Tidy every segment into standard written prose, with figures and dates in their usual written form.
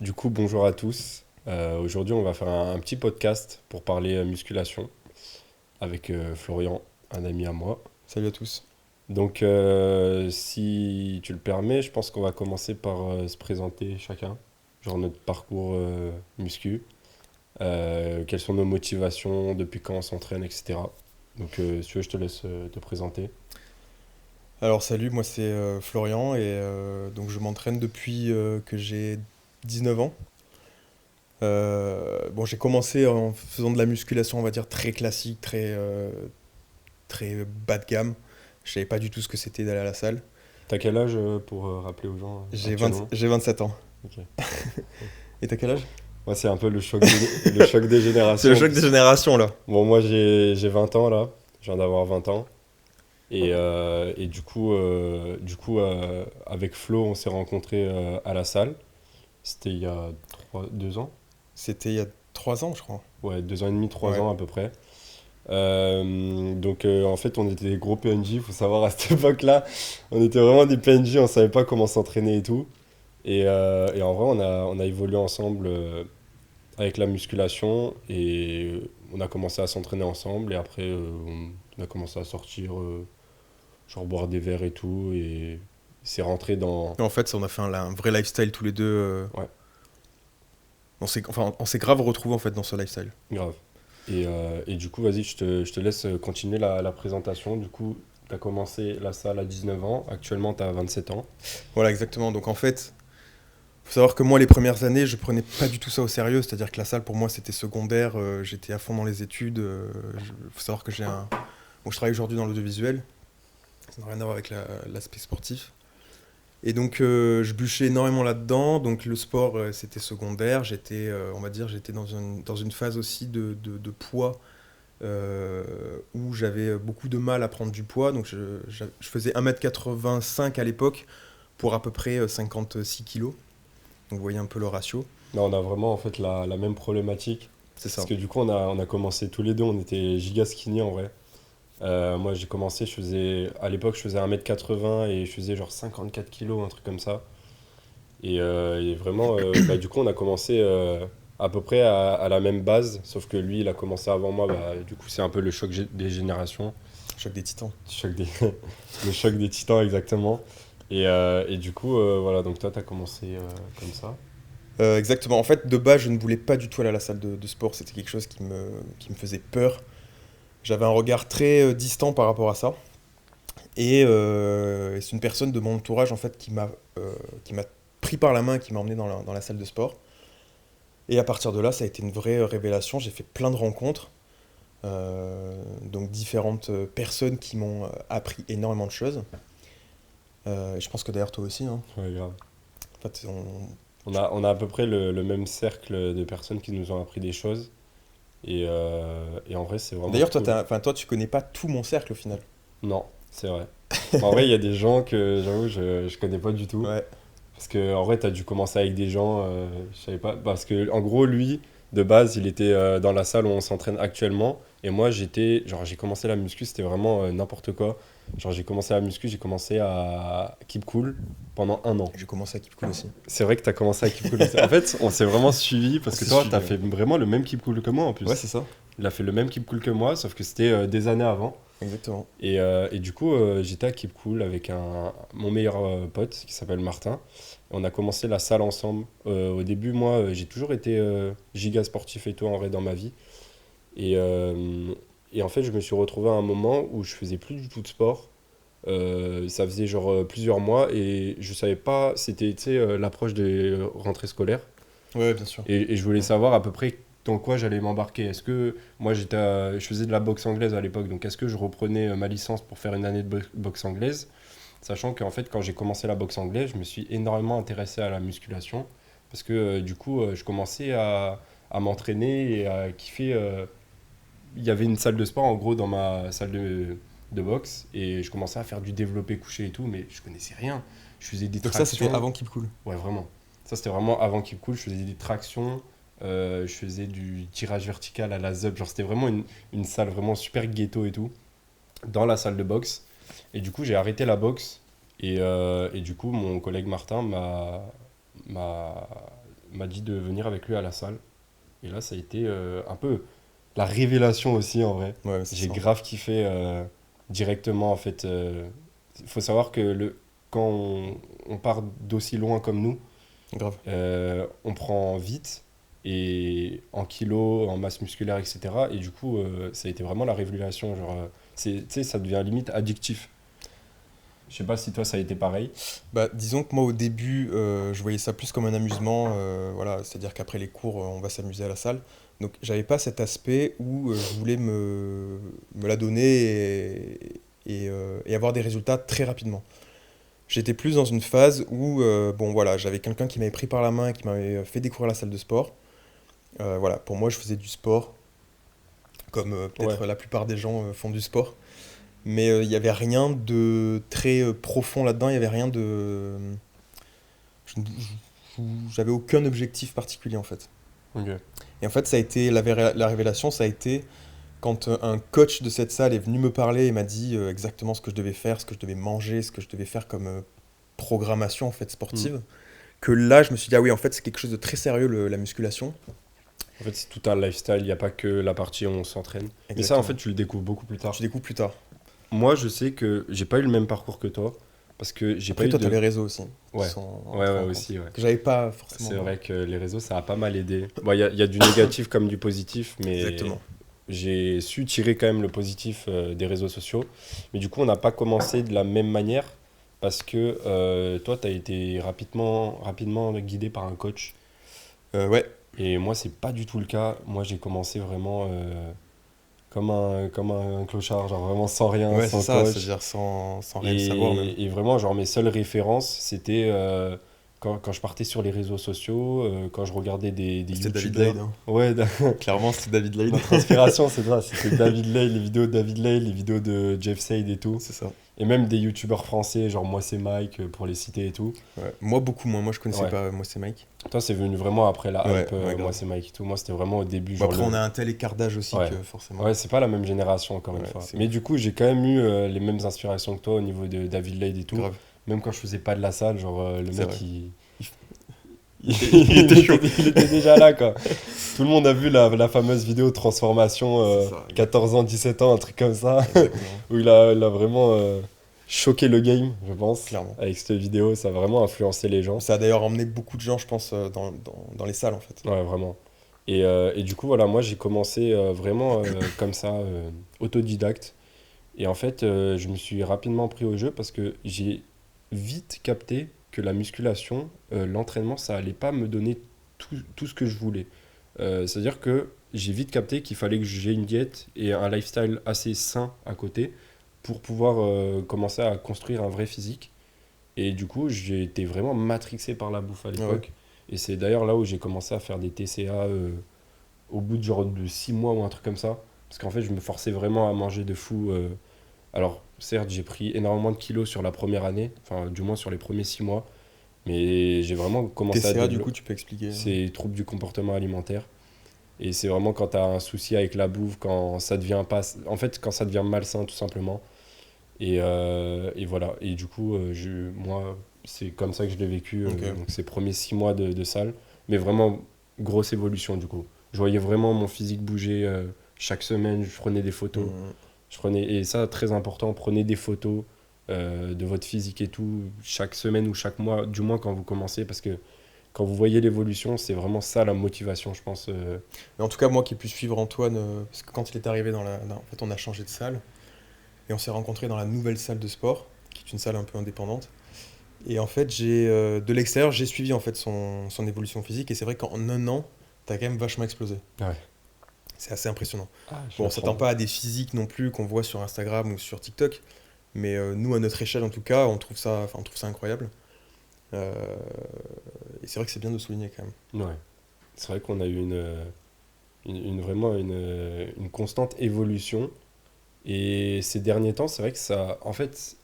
Du coup, bonjour à tous. Aujourd'hui, on va faire un petit podcast pour parler musculation avec Florian, un ami à moi. Salut à tous. Donc, si tu le permets, je pense qu'on va commencer par se présenter chacun, genre notre parcours muscu, quelles sont nos motivations, depuis quand on s'entraîne, etc. Donc, si tu veux, je te laisse te présenter. Alors salut, moi c'est Florian et donc je m'entraîne depuis que j'ai 19 ans. Bon, j'ai commencé en faisant de la musculation, on va dire très classique, très bas de gamme. Je savais pas du tout ce que c'était d'aller à la salle. T'as quel âge pour rappeler aux gens actuellement? J'ai 27 ans. Ok. Et t'as quel âge? Moi, c'est un peu le choc des C'est le générations. choc des générations là. Bon, moi j'ai 20 ans là, je viens d'avoir 20 ans. Et du coup avec Flo, on s'est rencontrés à la salle. C'était il y a 2 ans? C'était il y a 3 ans je crois. Ouais, 2 ans et demi, trois Ouais. ans à peu près. En fait, on était des gros PNJ, faut savoir à cette époque-là, on était vraiment des PNJ, on savait pas comment s'entraîner et tout. Et en vrai, on a évolué ensemble avec la musculation et on a commencé à s'entraîner ensemble. Et après, on a commencé à sortir. Genre boire des verres et tout, et c'est rentré dans... Et en fait, on a fait un vrai lifestyle tous les deux. Ouais, On s'est grave retrouvés en fait dans ce lifestyle. grave. Et du coup, vas-y, je te laisse continuer la présentation. Du coup, tu as commencé la salle à 19 ans, actuellement tu as 27 ans. Voilà, exactement. Donc en fait, faut savoir que moi, les premières années, je prenais pas du tout ça au sérieux. C'est-à-dire que la salle, pour moi, c'était secondaire. J'étais à fond dans les études. Faut savoir que bon, je travaille aujourd'hui dans l'audiovisuel. Ça n'a rien à voir avec l'aspect sportif. Et donc, je bûchais énormément là-dedans. Donc, le sport, c'était secondaire. On va dire, j'étais dans une phase aussi de poids où j'avais beaucoup de mal à prendre du poids. Donc, je faisais 1,85 m à l'époque pour à peu près 56 kilos. Donc, vous voyez un peu le ratio. Là, on a vraiment en fait la même problématique. C'est Parce ça. que du coup, on a commencé tous les deux, on était giga skinny en vrai. Moi, j'ai commencé, à l'époque, je faisais 1m80 et je faisais genre 54 kilos, un truc comme ça. Et vraiment, du coup, on a commencé à peu près à la même base, sauf que lui, il a commencé avant moi. Du coup, c'est un peu le choc des générations. Choc des titans. Choc des... le choc des titans, exactement. Et du coup, voilà, donc toi, tu as commencé comme ça. Exactement. En fait, de base, je ne voulais pas du tout aller à la salle de sport. C'était quelque chose qui me faisait peur. J'avais un regard très distant par rapport à ça. Et c'est une personne de mon entourage en fait qui m'a pris par la main, et qui m'a emmené dans la salle de sport. Et à partir de là, ça a été une vraie révélation. J'ai fait plein de rencontres, donc différentes personnes qui m'ont appris énormément de choses. Et je pense que d'ailleurs toi aussi, hein. Ouais, grave. En fait, On a à peu près le même cercle de personnes qui nous ont appris des choses. Et en vrai, c'est vraiment D'ailleurs, cool. enfin, toi, tu connais pas tout mon cercle au final. Non, c'est vrai. En vrai, il y a des gens que j'avoue, je connais pas du tout. Ouais. Parce que en vrai, t'as dû commencer avec des gens, je savais pas. Parce que en gros, lui, de base, il était dans la salle où on s'entraîne actuellement. Et moi, j'ai commencé la muscu, c'était vraiment n'importe quoi. Genre, j'ai commencé la muscu, j'ai commencé à Keep Cool pendant 1 an. J'ai commencé à Keep Cool aussi. C'est vrai que t'as commencé à Keep Cool aussi. En fait, on s'est vraiment suivi On parce que s'est toi, suivi, t'as ouais. fait vraiment le même Keep Cool que moi en Ouais, plus. c'est ça. Il a fait le même Keep Cool que moi, sauf que c'était des années avant. Exactement. Et du coup, j'étais à Keep Cool avec mon meilleur pote qui s'appelle Martin. On a commencé la salle ensemble. Au début, moi, j'ai toujours été giga sportif et tout en vrai dans ma vie. Et, euh, et en fait, je me suis retrouvé à un moment où je faisais plus du tout de sport. Ça faisait genre plusieurs mois et je savais pas, c'était tu sais, l'approche des rentrées scolaires. Ouais, bien sûr. Et je voulais savoir à peu près dans quoi j'allais m'embarquer. Est-ce que moi je faisais de la boxe anglaise à l'époque, donc est-ce que je reprenais ma licence pour faire une année de boxe anglaise, sachant qu'en fait quand j'ai commencé la boxe anglaise, je me suis énormément intéressé à la musculation parce que du coup je commençais à m'entraîner et à kiffer. Il y avait une salle de sport en gros dans ma salle de boxe et je commençais à faire du développé couché et tout, mais je connaissais rien. Je faisais des Donc ça, c'était tractions. avant Keep Cool. Ouais, vraiment. Ça, c'était vraiment avant Keep Cool. Je faisais des tractions, je faisais du tirage vertical à la ZUP. Genre, c'était vraiment une salle vraiment super ghetto et tout, dans la salle de boxe. Et du coup, j'ai arrêté la boxe. Et du coup, mon collègue Martin m'a m'a dit de venir avec lui à la salle. Et là, ça a été un peu la révélation aussi, en vrai. Ouais, c'est J'ai ça. grave kiffé directement, en fait. Il faut savoir que quand on part d'aussi loin comme nous, Grave. on prend vite, et en kilos, en masse musculaire, etc. Et du coup, ça a été vraiment la révélation. Genre, tu sais, ça devient limite addictif. Je sais pas si toi, ça a été pareil. Bah, disons que moi au début, je voyais ça plus comme un amusement, voilà, c'est-à-dire qu'après les cours, on va s'amuser à la salle. Donc j'avais pas cet aspect où je voulais me la donner et avoir des résultats très rapidement. J'étais plus dans une phase où, bon voilà, j'avais quelqu'un qui m'avait pris par la main et qui m'avait fait découvrir la salle de sport. Voilà, pour moi je faisais du sport, comme Ouais, peut-être la plupart des gens font du sport. Mais il n'y avait rien de très profond là-dedans, il n'y avait rien de... J'avais aucun objectif particulier en fait. ok. Et en fait, ça a été la révélation, ça a été quand un coach de cette salle est venu me parler et m'a dit exactement ce que je devais faire, ce que je devais manger, ce que je devais faire comme programmation en fait Hmm. sportive, que là je me suis dit ah oui en fait c'est quelque chose de très sérieux la musculation. En fait, c'est tout un lifestyle, il n'y a pas que la partie où on s'entraîne. Mais ça, en fait, Exactement. tu le découvres beaucoup plus Tu tard. découvres plus tard. Moi, je sais que j'ai pas eu le même parcours que toi, parce que j'ai pas Après eu toi tu as de... les réseaux aussi qui Ouais, sont ouais, rentrés ouais, en compte. aussi, ouais. Que j'avais pas forcément C'est moi. vrai que les réseaux, ça a pas mal aidé. Bon, il y a du négatif comme du positif, mais Exactement. j'ai su tirer quand même le positif des réseaux sociaux. Mais du coup, on n'a pas commencé de la même manière, parce que toi, tu as été rapidement guidé par un coach. Ouais, Et moi, c'est pas du tout le cas. Moi, j'ai commencé vraiment comme un clochard, genre vraiment sans rien, ouais c'est sans ça, coach. c'est-à-dire sans rien savoir même. Et vraiment, genre, mes seules références, c'était quand je partais sur les réseaux sociaux, quand je regardais des C'était David Lade, youtubeurs. hein. Ouais, Clairement c'était David Lade. ma transpiration, c'est ça. C'était David Lay, les vidéos de David Lay, les vidéos de Jeff Sade et tout. C'est ça. Et même des youtubeurs français, genre Moi c'est Mike, pour les citer et tout. Ouais. Moi, beaucoup moins. Moi, je connaissais Ouais. pas. Moi, c'est Mike. Toi, c'est venu vraiment après la Ouais, hype, ouais, Moi grave. c'est Mike et tout. Moi, c'était vraiment au début, Bon, genre après, on a un tel écart d'âge aussi Ouais. que forcément. Ouais, c'est pas la même génération, encore une Ouais, fois. c'est Mais ouf. du coup, j'ai quand même eu les mêmes inspirations que toi au niveau de David Lade et tout. Grave. Même quand je faisais pas de la salle, genre le C'est mec, vrai. il, Il était chaud. il était déjà là, quoi. Tout le monde a vu la fameuse vidéo de transformation, C'est ça. 14 ans, 17 ans, un truc comme ça, Exactement. où il a vraiment choqué le game, je pense. Clairement. Avec cette vidéo, ça a vraiment influencé les gens. Ça a d'ailleurs emmené beaucoup de gens, je pense, dans les salles, en fait. Ouais, vraiment. Et du coup, voilà, moi, j'ai commencé vraiment comme ça, autodidacte. Et en fait, je me suis rapidement pris au jeu parce que j'ai vite capté que la musculation, l'entraînement, ça allait pas me donner tout ce que je voulais. C'est-à-dire que j'ai vite capté qu'il fallait que j'ai une diète et un lifestyle assez sain à côté pour pouvoir commencer à construire un vrai physique. Et du coup, j'ai été vraiment matrixé par la bouffe à Ah ouais. l'époque. Et c'est d'ailleurs là où j'ai commencé à faire des TCA au bout de genre de 6 mois ou un truc comme ça. Parce qu'en fait, je me forçais vraiment à manger de fou. Alors, certes, j'ai pris énormément de kilos sur la première année, enfin, du moins sur les premiers 6 mois. Mais j'ai vraiment commencé à TCA, du coup, développer tu peux expliquer. ces troubles du comportement alimentaire. Et c'est vraiment quand tu as un souci avec la bouffe, quand ça devient pas... En fait, quand ça devient malsain, tout simplement. Et voilà. Et du coup, moi, c'est comme ça que je l'ai vécu, Ok. donc ces premiers 6 mois de salle. Mais vraiment, grosse évolution, du coup. Je voyais vraiment mon physique bouger chaque semaine, je prenais des photos. Hum, Et ça, très important, prenez des photos de votre physique et tout, chaque semaine ou chaque mois, du moins quand vous commencez, parce que quand vous voyez l'évolution, c'est vraiment ça la motivation, je pense. Mais en tout cas, moi qui ai pu suivre Antoine, parce que quand il est arrivé en fait, on a changé de salle et on s'est rencontrés dans la nouvelle salle de sport, qui est une salle un peu indépendante. Et en fait, de l'extérieur, j'ai suivi en fait son évolution physique et c'est vrai qu'en un an, t'as quand même vachement explosé. Ouais. C'est assez impressionnant. Ah, Bon, on s'attend pas à des physiques non plus qu'on voit sur Instagram ou sur TikTok, mais nous, à notre échelle en tout cas, on trouve ça incroyable. Euh, et c'est vrai que c'est bien de souligner quand même. Ouais. C'est vrai qu'on a eu vraiment une constante évolution. Et ces derniers temps, c'est vrai que ça, en fait,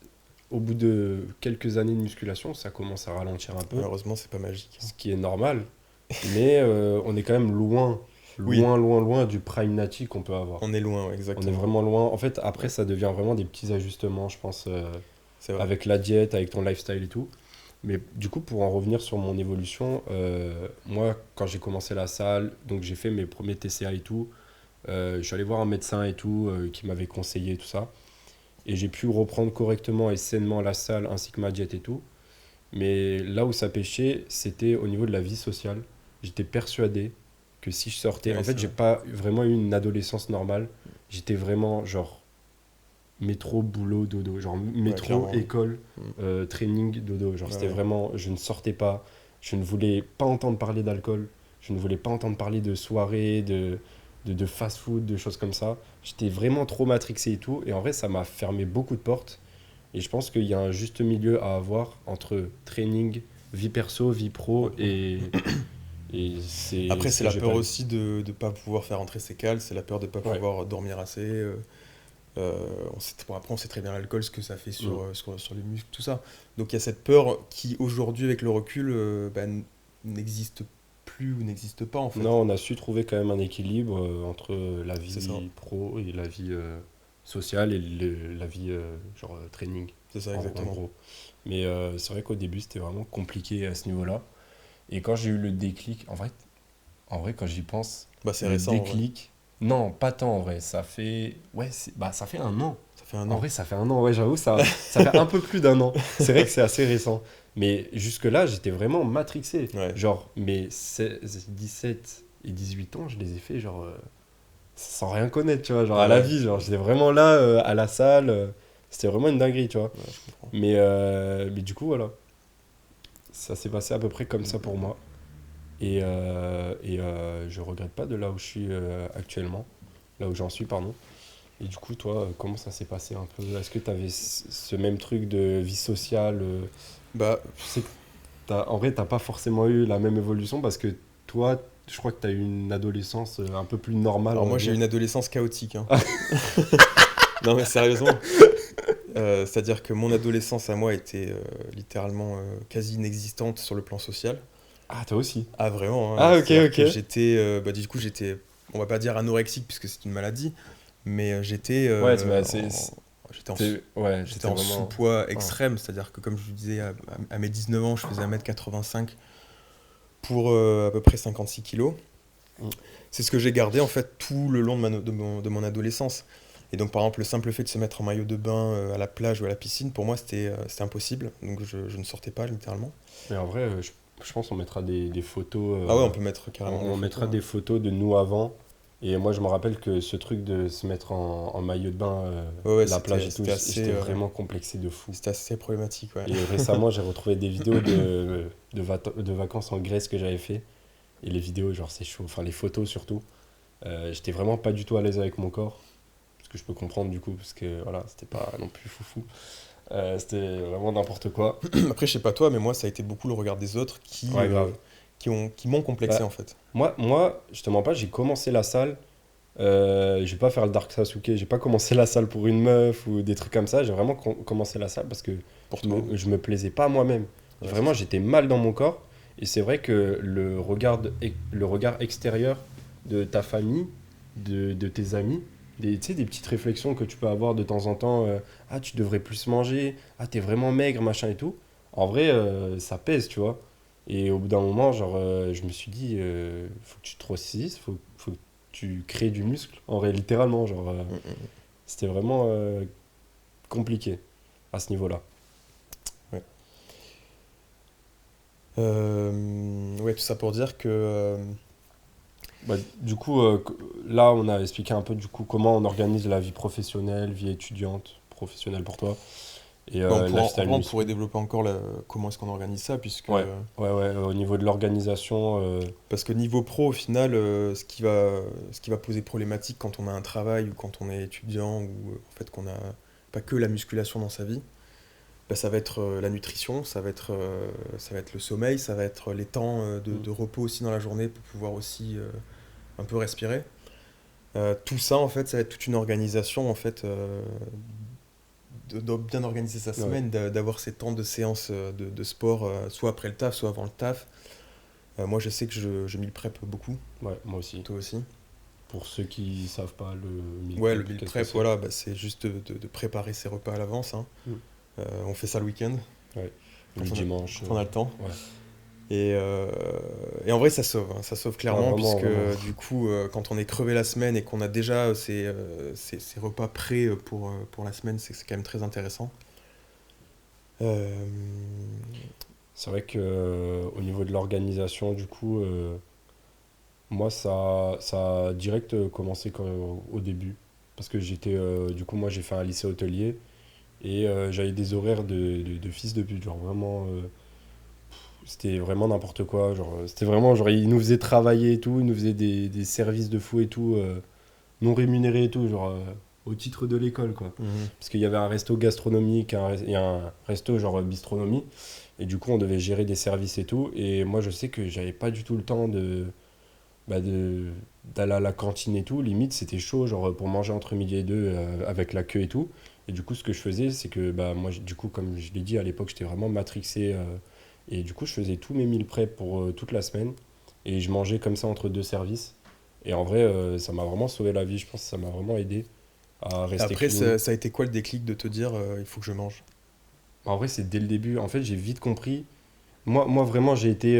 au bout de quelques années de musculation, ça commence à ralentir un peu, Malheureusement, c'est pas magique, hein. ce qui est normal. Mais on est quand même loin, Oui, loin, loin, loin du prime nati qu'on peut avoir. on est loin, ouais, On est exactement. vraiment loin. En fait, après, ça devient vraiment des petits ajustements, je pense, C'est vrai. avec la diète, avec ton lifestyle et tout. Mais du coup, pour en revenir sur mon évolution, moi, quand j'ai commencé la salle, donc j'ai fait mes premiers TCA et tout, je suis allé voir un médecin et tout, qui m'avait conseillé tout ça. Et j'ai pu reprendre correctement et sainement la salle ainsi que ma diète et tout. Mais là où ça pêchait, c'était au niveau de la vie sociale. J'étais persuadé que si je sortais, en Ouais, fait, c'est j'ai vrai. pas vraiment eu une adolescence normale. J'étais vraiment genre métro, boulot, dodo. Genre Ouais, métro, clairement. école, Mm. training, dodo. Genre Ouais, c'était ouais. vraiment, je ne sortais pas. Je ne voulais pas entendre parler d'alcool. Je ne voulais pas entendre parler de soirées, de fast-food, de choses comme ça. J'étais vraiment trop matrixé et tout. Et en vrai, ça m'a fermé beaucoup de portes. Et je pense qu'il y a un juste milieu à avoir entre training, vie perso, vie pro et c'est Après, ce c'est que la j'ai peur pas eu. aussi de ne pas pouvoir faire entrer ses cales, c'est la peur de ne pas Ouais. pouvoir dormir assez. Bon, après, on sait très bien l'alcool, ce que ça fait Mm. sur les muscles, tout ça. Donc il y a cette peur qui, aujourd'hui, avec le recul, bah, n'existe plus ou n'existe pas, en fait. Non, on a su trouver quand même un équilibre entre la C'est ça, vie pro et la vie sociale et la vie genre training, c'est ça, en exactement. gros. Mais c'est vrai qu'au début, c'était vraiment compliqué à ce niveau-là. Et quand j'ai eu le déclic, en vrai, quand j'y pense, Bah, c'est le récent, en vrai. déclic, non, pas tant en vrai, ça fait, bah, ça fait un an. Ça fait un En an. vrai, ça fait un an, ouais, j'avoue, ça fait un peu plus d'un an. C'est vrai que c'est assez récent. Mais jusque-là, j'étais vraiment matrixé. Ouais. Genre, mes 16, 17 et 18 ans, je les ai fait, genre, sans rien connaître, tu vois, genre Ouais, à la ouais. vie. Genre, j'étais vraiment là, à la salle. C'était vraiment une dinguerie, tu vois. Ouais, je comprends. Mais du coup, voilà. Ça s'est passé à peu près comme Mm, ça pour mm, moi. Je regrette pas de là où je suis actuellement. Là où j'en suis, pardon. Et du coup, toi, comment ça s'est passé un peu? Est-ce que tu avais ce même truc de vie sociale Bah, Je sais que en vrai, t'as pas forcément eu la même évolution parce que toi, je crois que tu as eu une adolescence un peu plus normale, alors on va moi, j'ai eu dire. une adolescence chaotique, hein. Non, mais sérieusement. C'est-à-dire que mon adolescence à moi était littéralement quasi inexistante sur le plan social. Ah, toi aussi. Ah, vraiment, hein. Ah, ok, C'est-à-dire ok. que j'étais, bah, du coup, j'étais, on va pas dire anorexique puisque c'est une maladie, mais Ouais, j'étais en, ouais, j'étais t'étais en vraiment. sous-poids Ah. extrême, c'est-à-dire que comme je vous disais, à mes 19 ans, je faisais 1,85 m pour à peu près 56 kilos. Mm. C'est ce que j'ai gardé en fait tout le long de mon adolescence. Et donc par exemple le simple fait de se mettre en maillot de bain à la plage ou à la piscine, pour moi c'était impossible. Donc je ne sortais pas littéralement. Mais en vrai, je pense qu'on mettra des photos. Ah ouais, on peut mettre On, carrément des on mettra photos, des hein. photos de nous avant. Et moi, je me rappelle que ce truc de se mettre en maillot de bain, Ouais, ouais, la plage et tout, j'étais ouais, vraiment complexé de fou. c'était assez problématique, ouais. Et récemment, j'ai retrouvé des vidéos de vacances en Grèce que j'avais fait. Et les vidéos, genre, c'est chaud. Enfin, les photos surtout. J'étais vraiment pas du tout à l'aise avec mon corps. Ce que je peux comprendre du coup, parce que voilà, c'était pas non plus foufou. C'était vraiment n'importe quoi. Après, je sais pas toi, mais moi ça a été beaucoup le regard des autres Ouais, grave. qui m'ont complexé Bah, en fait. moi, je te mens pas, j'ai commencé la salle. Je vais pas faire le Dark Sasuke, j'ai pas commencé la salle pour une meuf ou des trucs comme ça. J'ai vraiment commencé la salle parce que Pour toi. je me plaisais pas à moi-même. Ouais, c'est Vraiment, ça. j'étais mal dans mon corps. Et c'est vrai que le regard extérieur de ta famille, de tes amis, tu sais, des petites réflexions que tu peux avoir de temps en temps. Ah, tu devrais plus manger. Ah, t'es vraiment maigre, machin et tout. En vrai, ça pèse, tu vois. Et au bout d'un moment, genre, je me suis dit, faut que tu te grossisses, faut que tu crées du muscle. En vrai, littéralement, genre, Mm, mm, c'était vraiment compliqué à ce niveau-là. ouais. Ouais, tout ça pour dire que Bah, du coup, là, on a expliqué un peu du coup comment on organise la vie professionnelle, vie étudiante, professionnelle pour toi, et bah, en lifestyle vrai, on pourrait muscu. développer encore comment est-ce qu'on organise ça, Ouais, ouais, au niveau de l'organisation, parce que niveau pro, au final, ce qui va poser problématique quand on a un travail ou quand on est étudiant ou en fait qu'on a pas que la musculation dans sa vie, bah, ça va être la nutrition, ça va être le sommeil, ça va être les temps mm, de repos aussi dans la journée pour pouvoir aussi un peu respirer. Tout ça, en fait, ça va être toute une organisation, en fait, de bien organiser sa ouais, semaine, d'avoir ces temps de séance de sport, soit après le taf, soit avant le taf. Moi, je sais que je meal prep beaucoup, ouais, moi aussi. toi aussi. Pour ceux qui savent pas, le meal Ouais, le prep, meal qu'est-ce que prep, c'est? voilà, bah, c'est juste de préparer ses repas à l'avance, hein. Mm, On fait ça le week-end. ouais. Le dimanche. Quand on a le temps. Ouais. Et en vrai, ça sauve clairement, Ouais, vraiment, puisque vraiment. du coup, quand on est crevé la semaine et qu'on a déjà ces repas prêts pour la semaine, c'est quand même très intéressant. Euh, C'est vrai que au niveau de l'organisation, du coup, moi, ça a direct commencé au début. Parce que du coup, moi, j'ai fait un lycée hôtelier et j'avais des horaires de fils de pute. Genre, vraiment, c'était vraiment n'importe quoi. Genre, c'était vraiment, genre, ils nous faisaient travailler et tout, ils nous faisaient des services de fou et tout, non rémunérés et tout, genre, au titre de l'école, quoi. mhm. Parce qu'il y avait un resto gastronomique et un resto, genre, bistronomie. Et du coup, on devait gérer des services et tout. Et moi, je sais que j'avais pas du tout le temps bah de d'aller à la cantine et tout. Limite, c'était chaud, genre pour manger entre midi et deux avec la queue et tout. Et du coup, ce que je faisais, c'est que bah, moi, du coup, comme je l'ai dit à l'époque, j'étais vraiment matrixé. Et du coup, je faisais tous mes meal prep pour toute la semaine. Et je mangeais comme ça entre deux services. Et en vrai, ça m'a vraiment sauvé la vie. Je pense que ça m'a vraiment aidé à rester Après, clean. ça a été quoi le déclic de te dire il faut que je mange? En vrai, c'est dès le début. En fait, j'ai vite compris. Moi vraiment, j'ai été.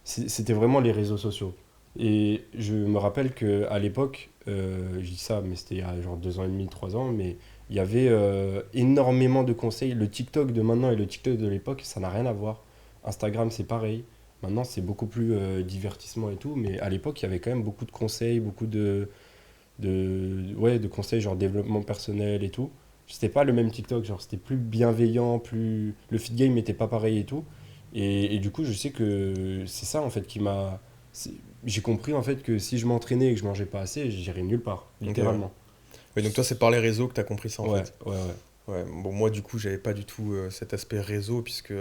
C'était vraiment les réseaux sociaux. Et je me rappelle qu'à l'époque, je dis ça, mais c'était il y a genre 2 ans et demi, 3 ans, mais il y avait énormément de conseils. Le TikTok de maintenant et le TikTok de l'époque, ça n'a rien à voir. Instagram, c'est pareil. Maintenant, c'est beaucoup plus divertissement et tout, mais à l'époque, il y avait quand même beaucoup de conseils, beaucoup ouais, de conseils genre développement personnel et tout. C'était pas le même TikTok, genre c'était plus bienveillant, plus le feed game était pas pareil et tout. Et du coup, je sais que c'est ça en fait qui m'a c'est- j'ai compris en fait que si je m'entraînais et que je mangeais pas assez, j'irais nulle part, Ok, ouais. littéralement. Oui, donc toi, c'est par les réseaux que tu as compris ça en Ouais, fait. ouais, Ouais, bon, moi, du coup, j'avais pas du tout cet aspect réseau, puisque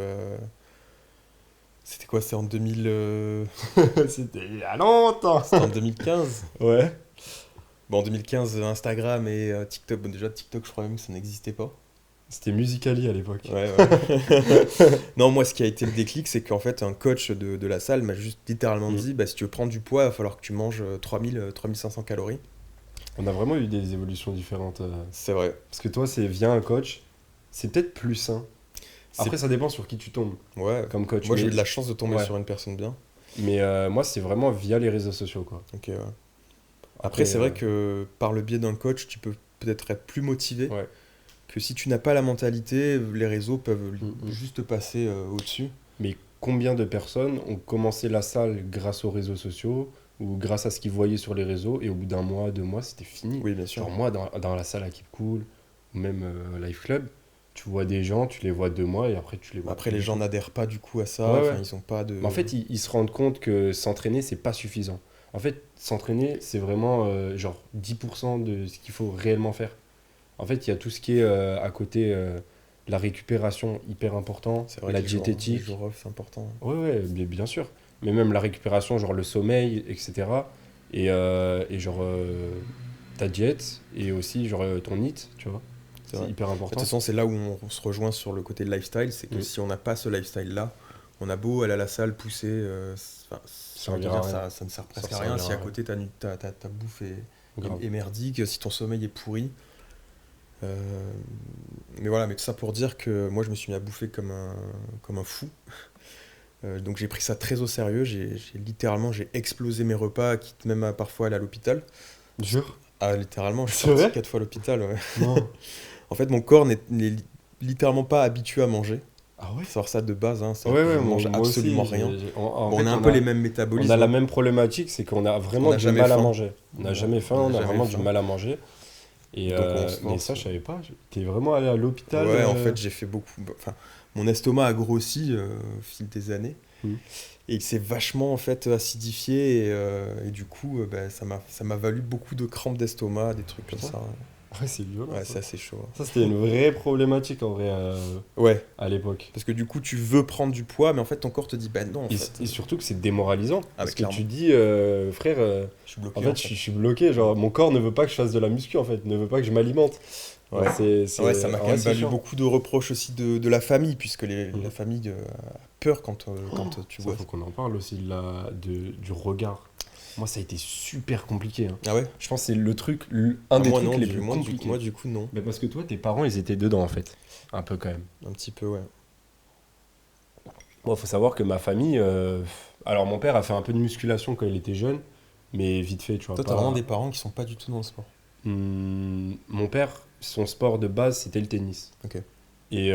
c'était quoi? ouais. C'était il y a longtemps. C'était en 2015. Ouais. Bon, en 2015, Instagram et TikTok, bon, déjà, TikTok, je crois même que ça n'existait pas. C'était Musicali à l'époque. Ouais, ouais. Non, moi, ce qui a été le déclic, c'est qu'en fait, un coach de la salle m'a juste littéralement Mm. dit, bah, si tu veux prendre du poids, il va falloir que tu manges 3500 calories. On a vraiment eu des évolutions différentes. C'est vrai. Parce que toi, c'est via un coach, c'est peut-être plus sain. C'est... Après, ça dépend sur qui tu tombes Ouais. comme coach. Moi, j'ai eu de la chance de tomber Ouais. sur une personne bien. Mais moi, c'est vraiment via les réseaux sociaux, quoi. Ok, ouais. Après, Après, c'est vrai que par le biais d'un coach, tu peux peut-être être plus motivé ouais. que si tu n'as pas la mentalité, les réseaux peuvent Mm, mm. juste passer au-dessus. Mais combien de personnes ont commencé la salle grâce aux réseaux sociaux ou grâce à ce qu'ils voyaient sur les réseaux et au bout d'un mois, 2 mois, c'était fini. Oui, bien sûr. Genre moi, dans la salle à Keep Cool ou même Life Club, tu vois des gens, tu les vois 2 mois et après tu les vois Après, plus les du gens tout. n'adhèrent pas du coup à ça. Ouais, Enfin, ouais. ils ont pas de. Mais en fait, ils se rendent compte que s'entraîner, c'est pas suffisant. En fait, s'entraîner, c'est vraiment genre 10% de ce qu'il faut réellement faire. En fait, il y a tout ce qui est à côté, la récupération hyper important, C'est vrai que la les diététique. jours off, c'est important. Ouais, ouais, bien sûr. Mais même la récupération, genre le sommeil, etc. Et genre ta diète et aussi genre ton NEAT, tu vois. C'est C'est vrai. hyper De toute important. façon, c'est là où on se rejoint sur le côté lifestyle. C'est que Mm. si on n'a pas ce lifestyle-là, on a beau aller à la salle, pousser, enfin, Ça j'ai envie de servira dire, à rien. ça ne sert Ça presque à rien. Si servira à à rien. côté ta bouffe Grave. est merdique, si ton sommeil est pourri. euh, Mais voilà, mais tout ça pour dire que moi je me suis mis à bouffer comme un fou. Donc j'ai pris ça très au sérieux. Littéralement j'ai explosé mes repas, quitte même à parfois aller à l'hôpital. Jure? Ah, littéralement, je suis C'est sorti vrai? 4 fois à l'hôpital. Ouais. Non. En fait, mon corps n'est littéralement pas habitué à manger. Ah ouais? Faut savoir ça de base, hein, Ouais, c'est-à-dire que ouais, je mange moi absolument aussi. rien. En Bon, on fait, a un peu les mêmes on a métabolismes, la hein. même problématique, c'est qu'on a On vraiment n'a du jamais mal à faim. manger. On n'a jamais faim, On n'a on a jamais vraiment du faim. mal à manger. Et donc on se Mais ça, force. je savais pas. T'es vraiment allé à l'hôpital Ouais, en fait, j'ai fait beaucoup. Enfin, mon estomac a grossi au fil des années. Hmm. Et il s'est vachement en fait acidifié. Et du coup, ben, ça m'a valu beaucoup de crampes d'estomac, des trucs comme Putain. ça. Ouais, c'est violent Ouais, ça. c'est assez chaud, hein. Ça, c'était une vraie problématique en vrai Ouais, à l'époque. parce que du coup, tu veux prendre du poids, mais en fait, ton corps te dit, bah non, en Et, fait. et surtout que c'est démoralisant. Ah, Parce mais que tu clairement, dis, frère, je suis en bloqué fait, en fait. je suis bloqué. Genre, mon corps ne veut pas que je fasse de la muscu, en fait. Ne veut pas que je m'alimente. Ouais. Genre, Ouais, ça m'a en quand vrai, même c'est valu chiant. beaucoup de reproches aussi de la famille, puisque la Mhm. famille a peur quand tu Ça, vois faut ça. qu'on en parle aussi du regard. Moi, ça a été super compliqué, hein. Ah ouais? Je pense que c'est le truc, un Ah, des moi trucs non, les plus compliqués. moi du coup non. Mais parce que toi, tes parents, ils étaient dedans, en fait. Un peu quand même. Un petit peu, ouais. Moi, il faut savoir que ma famille. Alors, mon père a fait un peu de musculation quand il était jeune, mais vite fait, tu vois. Toi, t'as vraiment Pas. des parents qui sont pas du tout dans le sport. Mon père, son sport de base, c'était le tennis. Ok. Et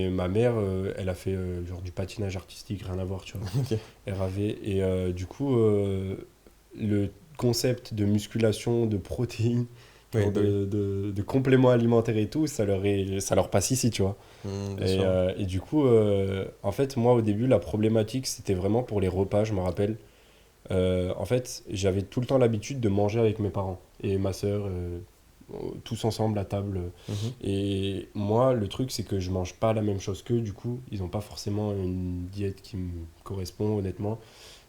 ma mère, elle a fait genre du patinage artistique, rien à voir, tu vois. Ok. RAV. Et du coup, le concept de musculation, de protéines, Oui, genre bah oui. de compléments alimentaires et tout, ça leur passe ici, tu vois. Bien sûr. Et du coup, en fait, moi, au début, la problématique, c'était vraiment pour les repas, je me rappelle. En fait, j'avais tout le temps l'habitude de manger avec mes parents et ma sœur, tous ensemble à table. Mhm. Et moi, le truc, c'est que je mange pas la même chose qu'eux, du coup, ils n'ont pas forcément une diète qui me correspond, honnêtement.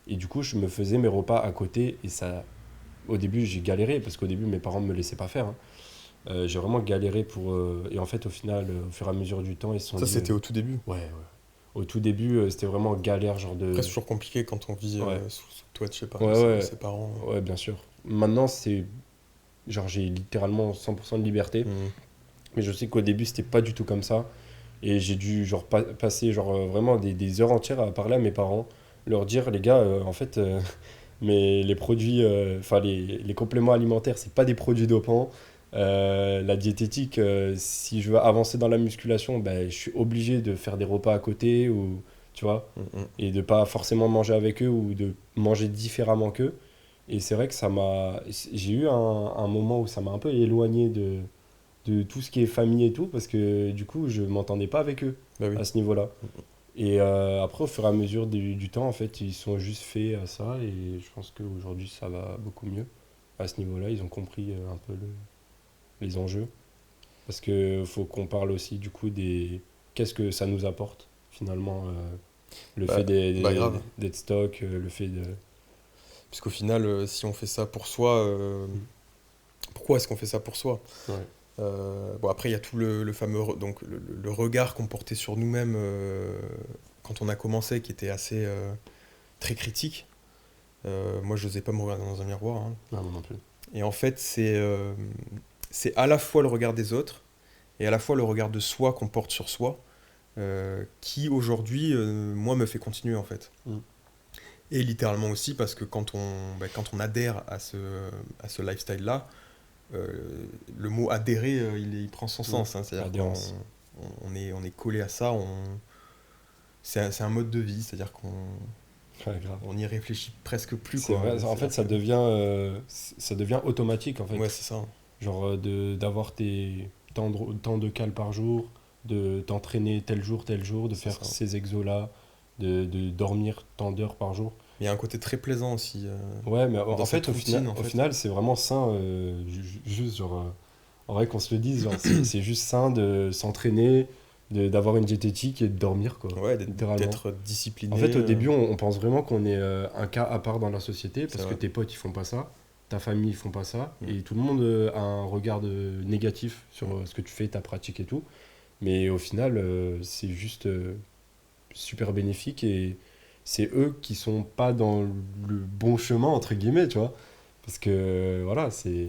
Et du coup, je me faisais mes repas à côté et ça. Au début, j'ai galéré parce qu'au début, mes parents ne me laissaient pas faire, hein. J'ai vraiment galéré pour. Et en fait, au final, au fur et à mesure du temps, ils se sont Ça, dit. c'était au tout début. Ouais, ouais. Au tout début, c'était vraiment galère, genre Après, de. c'est toujours compliqué quand on vit Ouais, sous le toit de, je sais pas, ouais, de ouais, ses parents. ouais, bien sûr. Maintenant, c'est. Genre, j'ai littéralement 100% de liberté. Mhm. Mais je sais qu'au début, c'était pas du tout comme ça. Et j'ai dû, genre, passer, genre, vraiment des heures entières à parler à mes parents, leur dire, les gars, en fait, mais les produits, enfin, les compléments alimentaires, c'est pas des produits dopants. La diététique, si je veux avancer dans la musculation, ben, je suis obligé de faire des repas à côté, ou, tu vois, Mhm. et de pas forcément manger avec eux ou de manger différemment qu'eux. Et c'est vrai que ça m'a. J'ai eu un moment où ça m'a un peu éloigné de tout ce qui est famille et tout, parce que du coup, je m'entendais pas avec eux Bah oui. à ce niveau-là. Mhm. Et après, au fur et à mesure du temps, en fait, ils sont juste faits à ça, et je pense qu'aujourd'hui, ça va beaucoup mieux. À ce niveau-là, ils ont compris un peu les enjeux. Parce que faut qu'on parle aussi du coup des. Qu'est-ce que ça nous apporte, finalement, le fait Bah, bah grave. d'être stock, le fait de. Puisqu'au final, si on fait ça pour soi, Mm. pourquoi est-ce qu'on fait ça pour soi? Ouais. Bon, après, il y a tout le fameux donc, le regard qu'on portait sur nous-mêmes quand on a commencé, qui était assez très critique. Moi, je n'osais pas me regarder dans un miroir, hein. Non, moi non plus. Et en fait, c'est à la fois le regard des autres et à la fois le regard de soi qu'on porte sur soi qui, aujourd'hui, moi, me fait continuer, en fait. Mm. Et littéralement aussi parce que quand on adhère à ce lifestyle-là, euh, le mot adhérer, il prend son Mm. sens, hein. C'est-à-dire qu'on Adhérence. on est collé à ça, c'est un mode de vie, c'est-à-dire qu'on Ouais, grave. on y réfléchit presque plus, C'est quoi. vrai, en fait, C'est-à-dire que, ça devient automatique, en ouais, fait. c'est ça. Genre d'avoir tes temps de cale par jour, de t'entraîner tel jour, de C'est faire ça. ces exos-là, de dormir tant d'heures par jour. Mais il y a un côté très plaisant aussi Ouais, mais dans en cette fait, routine, en au fait. final c'est vraiment sain, juste, genre, en vrai, qu'on se le dise, genre, c'est juste sain de s'entraîner, d'avoir une diététique et de dormir, quoi, Ouais, littéralement. d'être En discipliné, fait, au début, on pense vraiment qu'on est un cas à part dans la société c'est parce que vrai. tes potes, ils font pas ça, ta famille, ils font pas ça, Mm. et tout le monde a un regard négatif sur Mm. ce que tu fais, ta pratique et tout. Mais au final, c'est juste super bénéfique et c'est eux qui sont pas dans le bon chemin, entre guillemets, tu vois. Parce que, voilà, c'est.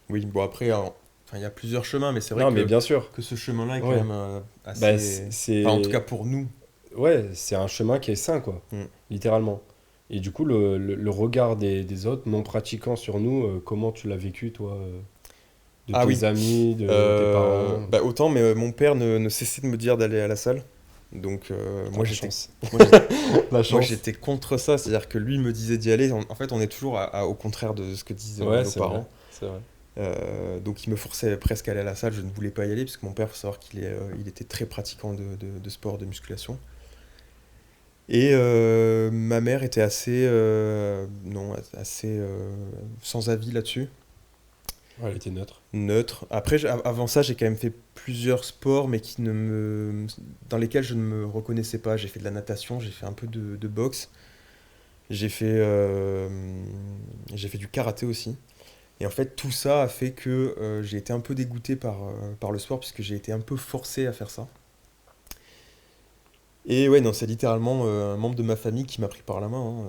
Oui, bon après, enfin, il y a plusieurs chemins, mais c'est vrai Non, mais bien sûr, que ce chemin-là est quand ouais. même Bah, assez... Enfin, en tout cas pour nous. Ouais, c'est un chemin qui est sain, quoi, Mm. littéralement. Et du coup, le regard des autres non pratiquants sur nous, comment tu l'as vécu, toi, de Ah tes oui, amis, de tes parents? bah autant, mais mon père ne cessait de me dire d'aller à la salle. Donc Putain, la chance. moi j'étais, La moi chance. j'étais contre ça, c'est-à-dire que lui me disait d'y aller. En fait, on est toujours au contraire de ce que disent Ouais, nos c'est vrai. parents. C'est vrai. Donc il me forçait presque à aller à la salle. Je ne voulais pas y aller parce que mon père, faut savoir il était très pratiquant de sport, de musculation. Et ma mère était assez, non, assez sans avis là-dessus, Ouais, elle était neutre. neutre. Après, avant ça, j'ai quand même fait plusieurs sports, mais dans lesquels je ne me reconnaissais pas. J'ai fait de la natation, j'ai fait un peu de boxe, j'ai fait, euh, j'ai fait du karaté aussi. Et en fait, tout ça a fait que j'ai été un peu dégoûté par le sport, puisque j'ai été un peu forcé à faire ça. Et ouais, non, c'est littéralement un membre de ma famille qui m'a pris par la main, hein,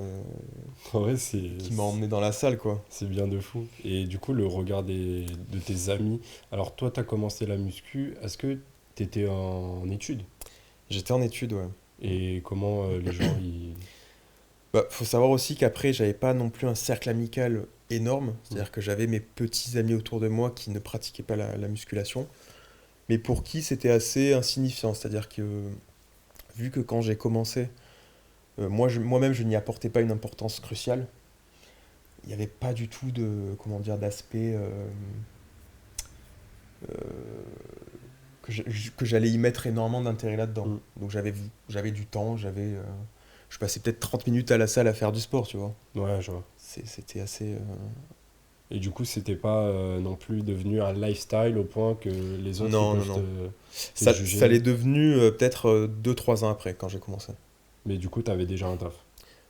En vrai, qui m'a emmené dans la salle, quoi. c'est bien de fou. Et du coup, le regard de tes amis. Alors, toi, t'as commencé la muscu. Est-ce que t'étais en études? J'étais en études, ouais. Et comment les gens, ils... Bah, faut savoir aussi qu'après, j'avais pas non plus un cercle amical énorme. Mm. C'est-à-dire que j'avais mes petits amis autour de moi qui ne pratiquaient pas la musculation, mais pour qui c'était assez insignifiant. C'est-à-dire que, vu que quand j'ai commencé, moi-même, je n'y apportais pas une importance cruciale, il n'y avait pas du tout de, comment dire, d'aspect euh, que j'allais y mettre énormément d'intérêt là-dedans. Mm. Donc j'avais du temps, je passais peut-être 30 minutes à la salle à faire du sport, tu vois. Ouais, je vois. C'était assez... Et du coup, c'était pas non plus devenu un lifestyle au point que les autres ils Non, non, peuvent non. te Ça l'est juger. devenu peut-être 2-3 ans après, quand j'ai commencé. Mais du coup, t'avais déjà un taf.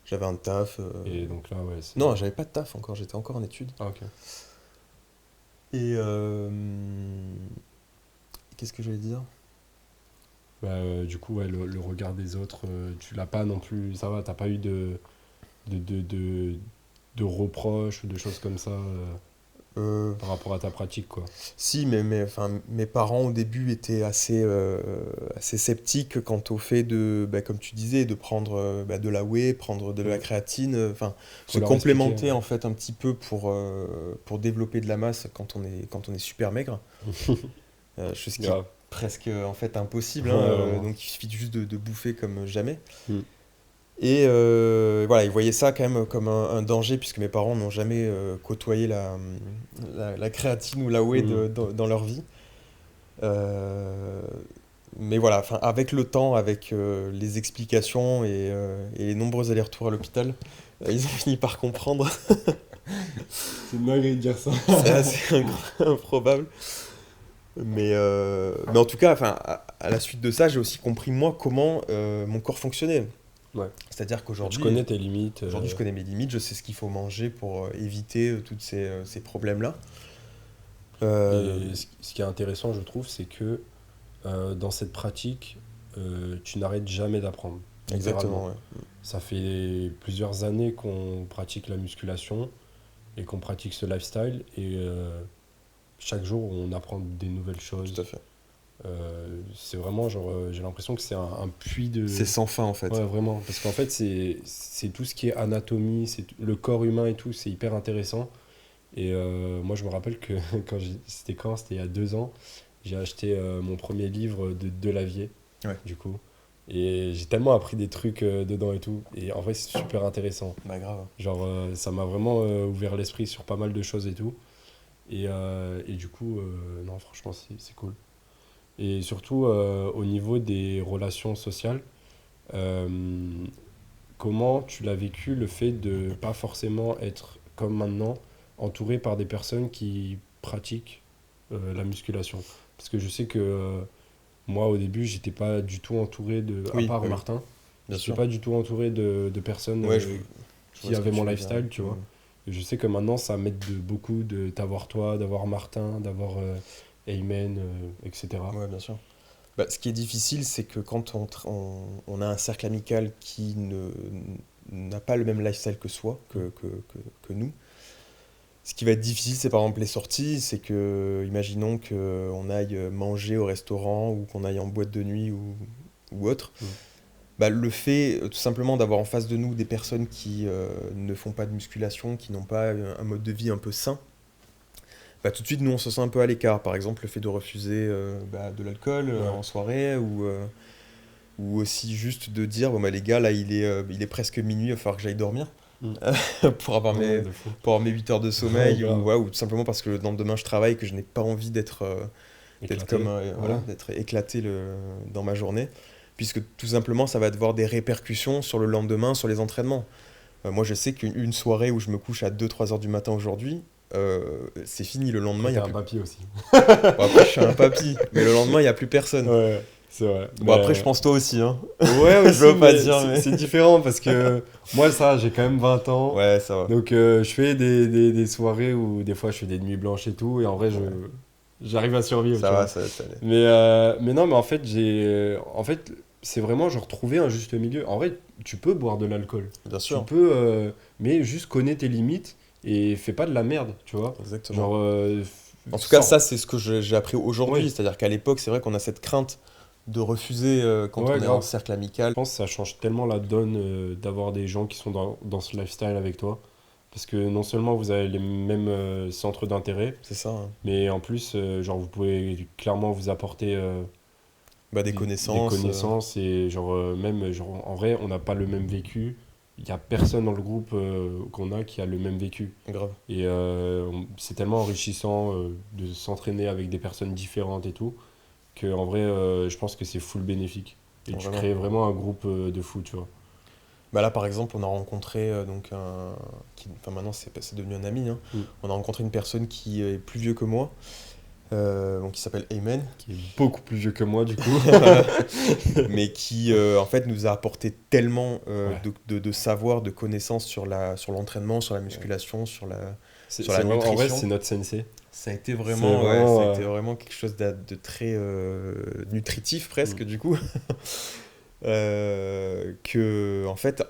J'avais un taf. Et donc là, ouais, c'est... Non, j'avais pas de taf encore, j'étais encore en études. Ah, ok. Et qu'est-ce que j'allais dire? Bah, du coup, ouais, le regard des autres, tu l'as pas non plus... Ça va, t'as pas eu de, de, de, de reproches ou de choses comme ça Euh, par rapport à ta pratique, quoi. Si, enfin, mes parents au début étaient assez sceptiques quant au fait de, bah, comme tu disais, de prendre bah, de la whey, prendre de la Mm. créatine, enfin, Faut se leur expliquer. complémenter en fait un petit peu pour développer de la masse quand on est super maigre. Chose qui est Grave. presque en fait impossible, hein, Ouais, vraiment. donc il suffit juste de bouffer comme jamais. Mm. Et voilà, ils voyaient ça quand même comme un danger, puisque mes parents n'ont jamais côtoyé la créatine ou la whey Mm. dans leur vie. Euh, mais voilà, enfin, avec le temps, avec les explications et les nombreux allers-retours à l'hôpital, ils ont fini par comprendre. C'est une dinguerie de dire ça. C'est assez improbable. Mais en tout cas, enfin, à la suite de ça, j'ai aussi compris moi comment mon corps fonctionnait. Ouais. C'est-à-dire Tu qu'aujourd'hui, connais tes limites. aujourd'hui, je connais mes limites, je sais ce qu'il faut manger pour éviter tous ces problèmes-là. Euh, Et ce qui est intéressant, je trouve, c'est que dans cette pratique, tu n'arrêtes jamais d'apprendre, littéralement. exactement, ouais. Ça fait plusieurs années qu'on pratique la musculation et qu'on pratique ce lifestyle. Et chaque jour, on apprend des nouvelles Tout choses. à fait. C'est vraiment, genre, j'ai l'impression que c'est un puits C'est de... sans fin en Ouais, fait. vraiment. Parce qu'en fait, c'est tout ce qui est anatomie, le corps humain et tout, c'est hyper intéressant. Et moi, je me rappelle que c'était il y a 2 ans, j'ai acheté mon premier livre de Lavier, Ouais, du coup. Et j'ai tellement appris des trucs dedans et tout. Et en vrai, c'est super intéressant. bah grave. Genre, ça m'a vraiment ouvert l'esprit sur pas mal de choses et tout. Et du coup, non, franchement, c'est cool. Et surtout, au niveau des relations sociales, euh, comment tu l'as vécu le fait de pas forcément être comme maintenant entouré par des personnes qui pratiquent la musculation? Parce que je sais que moi au début j'étais pas du tout entouré à Oui, part oui, oui, Martin, bien j'étais sûr. pas du tout entouré de personnes Ouais, je vois qui ce que avaient mon tu veux dire. lifestyle, tu vois. Et je sais que maintenant ça m'aide beaucoup de t'avoir toi, d'avoir Martin, d'avoir Ayman, etc. Ouais, bien sûr. Bah, ce qui est difficile, c'est que quand on a un cercle amical qui n'a pas le même lifestyle que soi, que nous, ce qui va être difficile, c'est par exemple les sorties, c'est que, imaginons qu'on aille manger au restaurant ou qu'on aille en boîte de nuit ou autre. Mm. Bah, le fait tout simplement d'avoir en face de nous des personnes qui ne font pas de musculation, qui n'ont pas un mode de vie un peu sain, bah, tout de suite nous on se sent un peu à l'écart. Par exemple le fait de refuser bah, de l'alcool Ouais. en soirée ou aussi juste de dire bon, bah, les gars là il est presque minuit, il va falloir que j'aille dormir Mm. pour avoir Ouais, mes, de fou. pour avoir mes 8 heures de Ouais, sommeil grave. ou tout simplement parce que le lendemain je travaille et que je n'ai pas envie d'être comme Éclaté. Ouais. voilà, d'être éclaté dans ma journée, puisque tout simplement ça va avoir des répercussions sur le lendemain, sur les entraînements. Moi je sais qu'une soirée où je me couche à 2-3 heures du matin aujourd'hui, c'est fini, le lendemain Après, il n'y t'es a un plus... papier aussi. Bon, après je suis un papy, mais le lendemain il n'y a plus personne. Ouais, c'est vrai. Bon après je pense toi aussi, hein. Ouais, Je aussi, veux pas mais dire, mais... c'est différent parce que moi, ça, j'ai quand même 20 ans. Ouais, ça va. Donc, je fais des soirées où des fois je fais des nuits blanches et tout. Et en vrai, Ouais, j'arrive à survivre, ça tu va, vois. ça va aller. Mais non, mais en fait, c'est vraiment genre trouver un juste milieu. En vrai, tu peux boire de l'alcool. Bien Tu sûr, peux, mais juste connais tes limites et fais pas de la merde, tu vois. exactement. Genre, En tout cas, sors. ça, c'est ce que j'ai appris Oui, aujourd'hui. C'est-à-dire qu'à l'époque, c'est vrai qu'on a cette crainte de refuser quand Ouais, on est en grave. cercle amical. Je pense que ça change tellement la donne d'avoir des gens qui sont dans ce lifestyle avec toi. Parce que non seulement vous avez les mêmes centres d'intérêt, C'est ça, hein. mais en plus, genre, vous pouvez clairement vous apporter Bah, des des connaissances. connaissances et genre, même, genre, en vrai, on n'a pas le même vécu. Il n'y a personne dans le groupe qu'on a qui a le même vécu. Grave. Et c'est tellement enrichissant de s'entraîner avec des personnes différentes et tout, que en vrai, je pense que c'est full bénéfique. Et tu Vraiment. crées vraiment un groupe de fou, tu vois. Bah là, par exemple, on a rencontré donc enfin maintenant c'est devenu un ami, hein. Mm. On a rencontré une personne qui est plus vieux que moi, donc qui s'appelle Ayman, Qui est beaucoup plus vieux que moi, du coup. mais qui en fait nous a apporté tellement Ouais. de savoir, de connaissances sur l'entraînement, sur la musculation, sur la En vrai, nutrition. c'est notre sensei. Ça a été C'est vraiment, ouais, vraiment. ça a été vraiment quelque chose de très nutritif presque Mm, du coup. Que en fait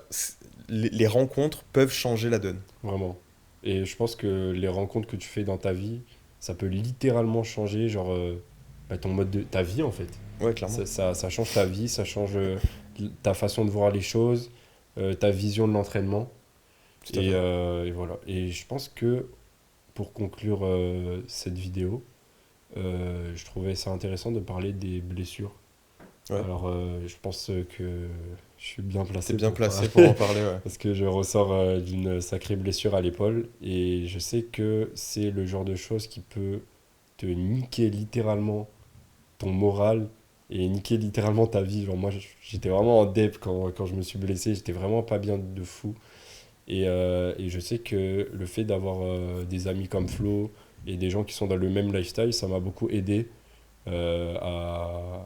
les rencontres peuvent changer la donne. vraiment. Et je pense que les rencontres que tu fais dans ta vie, ça peut littéralement changer, genre, bah, ton mode de ta vie, en fait. Ouais, clairement. Ça change ta vie, ça change ta façon de voir les choses, ta vision de l'entraînement. Tout à fait. Et voilà. Et je pense que pour conclure cette vidéo, je trouvais ça intéressant de parler des blessures. Ouais. Alors, je pense que je suis bien T'es placé bien pour placé pour parler, en parler, ouais. parce que je ressors d'une sacrée blessure à l'épaule et je sais que c'est le genre de chose qui peut te niquer littéralement ton moral et niquer littéralement ta vie. Genre, moi, j'étais vraiment en dep quand je me suis blessé, j'étais vraiment pas bien de fou. Et je sais que le fait d'avoir des amis comme Flo et des gens qui sont dans le même lifestyle, ça m'a beaucoup aidé à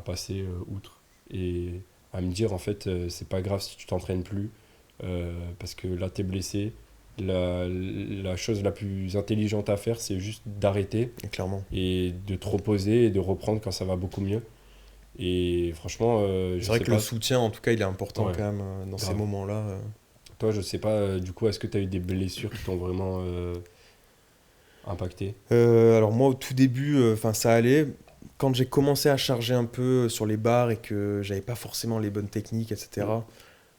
passer outre et à me dire en fait, c'est pas grave si tu t'entraînes plus parce que là, t'es blessé. La chose la plus intelligente à faire, c'est juste d'arrêter Et clairement. et de te reposer et de reprendre quand ça va beaucoup mieux. Et franchement, C'est je vrai sais que le pas. soutien, en tout cas, il est important Ouais, quand même dans ces grave. moments-là. Toi, je sais pas, du coup, est-ce que tu as eu des blessures qui t'ont vraiment impacté? Alors moi, au tout début, enfin ça allait. Quand j'ai commencé à charger un peu sur les barres et que j'avais pas forcément les bonnes techniques, Mm. etc.,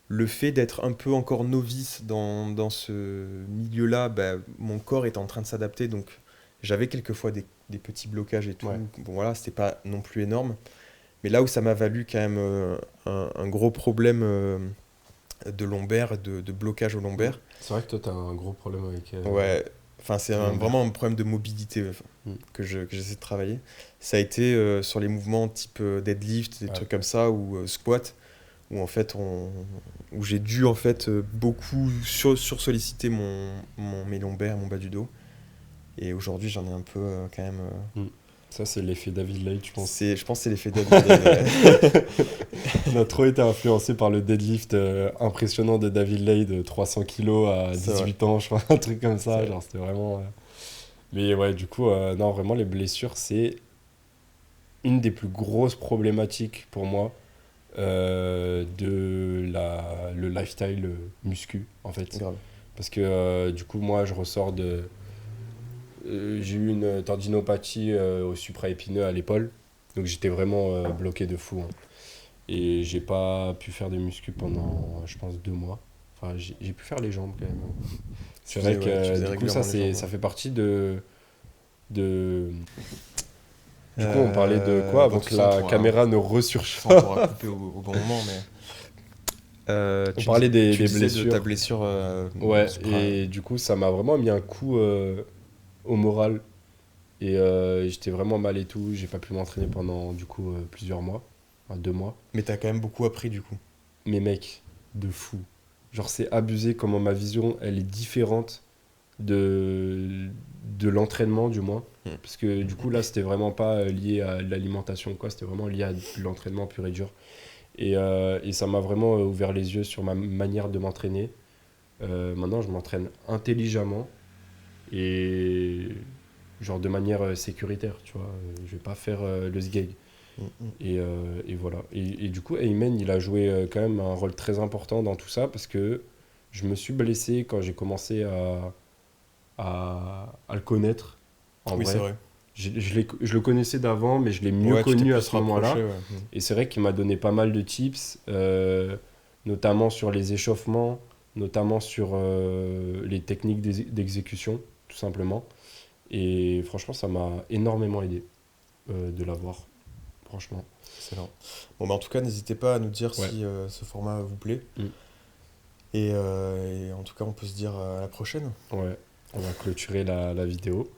le fait d'être un peu encore novice dans ce milieu-là, bah, mon corps est en train de s'adapter, donc j'avais quelquefois des petits blocages et tout. Ouais, Bon voilà, c'était pas non plus énorme. Mais là où ça m'a valu quand même un gros problème de lombaire, de blocage au mm. lombaire. C'est vrai que toi, tu as un gros problème avec Ouais, enfin c'est ton lombaire. vraiment un problème de mobilité Mm. que j'essaie de travailler. Ça a été sur les mouvements type deadlift, des Ouais. trucs comme ça, ou squat, où en fait où j'ai dû en fait beaucoup solliciter mes lombaires, mon bas du dos. Et aujourd'hui j'en ai un peu quand même. Mm. Ça, c'est l'effet David Lade, je pense. Je pense que c'est l'effet David Lade, ouais. On a trop été influencé par le deadlift impressionnant de David Lade, 300 kilos à C'est vrai, 18 ans, je crois, un truc comme c'est ça. vrai. Genre, c'était vraiment. Mais ouais, du coup, non, vraiment, les blessures, c'est une des plus grosses problématiques pour moi le lifestyle muscu, en fait. Grave. Parce que du coup, moi, je ressors de. J'ai eu une tendinopathie au supraépineux à l'épaule. Donc j'étais vraiment bloqué de fou, hein. Et j'ai pas pu faire de muscu pendant, je pense, 2 mois. Enfin, j'ai pu faire les jambes quand même, hein. C'est vrai que Ouais, tu faisais du coup, ça, régulièrement les jambes, ça ouais. fait partie de... Du coup, on parlait de quoi Bon, avant de toute que façon, la caméra ne ça, on resurchauffe? pourra couper au bon moment, mais On parlait tu des disais de ta blessures. blessure Ouais, supra. et du coup, ça m'a vraiment mis un coup au moral. Et j'étais vraiment mal et tout. J'ai pas pu m'entraîner pendant, du coup, plusieurs mois. Enfin, 2 mois. Mais t'as quand même beaucoup appris du coup. Mais mec, de fou. Genre, c'est abusé comment ma vision, elle est différente de l'entraînement, du moins. Mm. Parce que du coup, là, c'était vraiment pas lié à l'alimentation, quoi. C'était vraiment lié à l'entraînement pur et dur. Et ça m'a vraiment ouvert les yeux sur ma manière de m'entraîner. Maintenant, je m'entraîne intelligemment et genre de manière sécuritaire, tu vois. Je vais pas faire le sgeg. Mm, mm. Et voilà. Et du coup, Ayman, il a joué quand même un rôle très important dans tout ça parce que je me suis blessé quand j'ai commencé à le connaître en Oui, c'est vrai. vrai. Je le connaissais d'avant, mais je l'ai mieux Ouais, tu t'es connu à plus ce moment-là. rapproché, ouais. Et c'est vrai qu'il m'a donné pas mal de tips, notamment sur les échauffements, notamment sur les techniques d'exécution, tout simplement. Et franchement, ça m'a énormément aidé de l'avoir, franchement. Excellent. Bon, bah, en tout cas, n'hésitez pas à nous dire Ouais. si ce format vous plaît. Mm. Et en tout cas, on peut se dire à la prochaine. Ouais, on va clôturer la vidéo.